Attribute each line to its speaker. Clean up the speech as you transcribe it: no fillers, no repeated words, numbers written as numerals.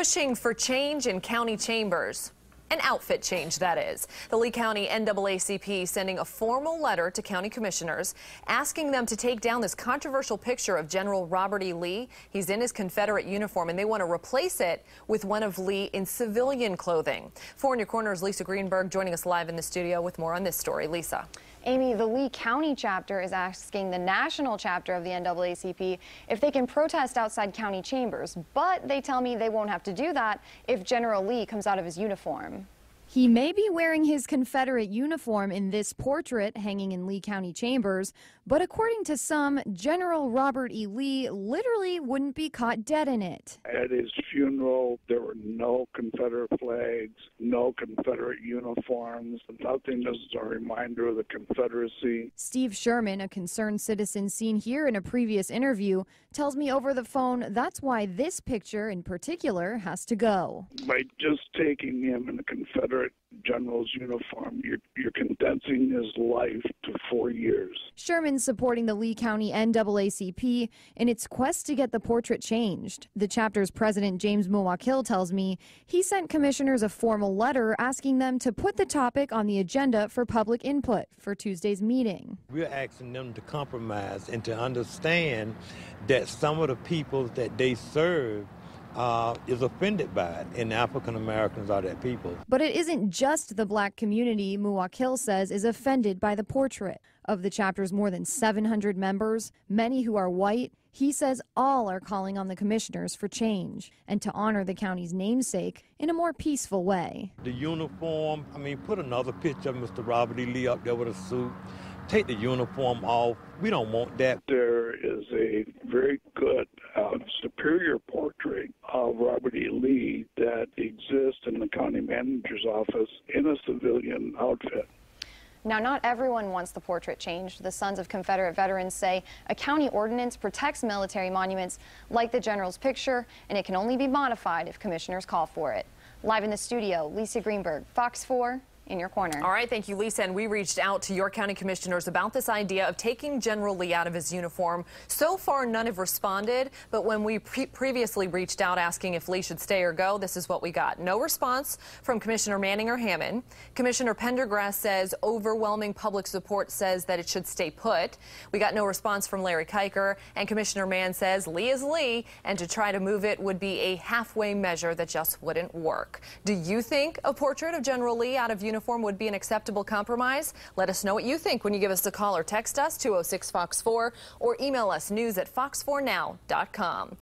Speaker 1: pushing for change in county chambers. An outfit change, that is. The Lee County NAACP sending a formal letter to county commissioners asking them to take down this controversial picture of General Robert E. Lee. He's in his Confederate uniform, and they want to replace it with one of Lee in civilian clothing. 4 in Your Corner's Lisa Greenberg joining us live in the studio with more on this story. Lisa.
Speaker 2: Amy, the Lee County chapter is asking the national chapter of the NAACP if they can protest outside county chambers, but they tell me they won't have to do that if General Lee comes out of his uniform.
Speaker 3: He may be wearing his Confederate uniform in this portrait hanging in Lee County chambers, but according to some, General Robert E. Lee literally wouldn't be caught dead in it.
Speaker 4: At his funeral, there were no Confederate flags, no Confederate uniforms, nothing as a reminder of the Confederacy.
Speaker 3: Steve Sherman, a concerned citizen seen here in a previous interview, tells me over the phone that's why this picture in particular has to go.
Speaker 4: By just taking him in a Confederate general's uniform, you're condensing his life to 4 years.
Speaker 3: Sherman's supporting the Lee County NAACP in its quest to get the portrait changed. The chapter's president, James Muwakil, tells me he sent commissioners a formal letter asking them to put the topic on the agenda for public input for Tuesday's meeting.
Speaker 5: We're asking them to compromise and to understand that some of the people that they serve is offended by it, and African Americans are that people.
Speaker 3: But it isn't just the black community Muwakil says is offended by the portrait. Of the chapter's more than 700 members, many who are white, he says all are calling on the commissioners for change and to honor the county's namesake in a more peaceful way.
Speaker 5: The uniform, put another picture of Mr. Robert E. Lee up there with a suit. Take the uniform off. We don't want that.
Speaker 4: There is a very good superior portrait of Robert E. Lee that exists in the county manager's office in a civilian outfit.
Speaker 2: Now, not everyone wants the portrait changed. The Sons of Confederate Veterans say a county ordinance protects military monuments like the general's picture, and it can only be modified if commissioners call for it. Live in the studio, Lisa Greenberg, Fox 4. In Your Corner.
Speaker 1: All right, thank you, Lisa. And we reached out to your county commissioners about this idea of taking General Lee out of his uniform. So far, none have responded, but when we previously reached out asking if Lee should stay or go, this is what we got. No response from Commissioner Manning or Hammond. Commissioner Pendergrass says overwhelming public support says that it should stay put. We got no response from Larry Kiker, and Commissioner Mann says Lee is Lee, and to try to move it would be a halfway measure that just wouldn't work. Do you think a portrait of General Lee out of uniform would be an acceptable compromise? Let us know what you think when you give us a call or text us 206-FOX4 or email us news@fox4now.com.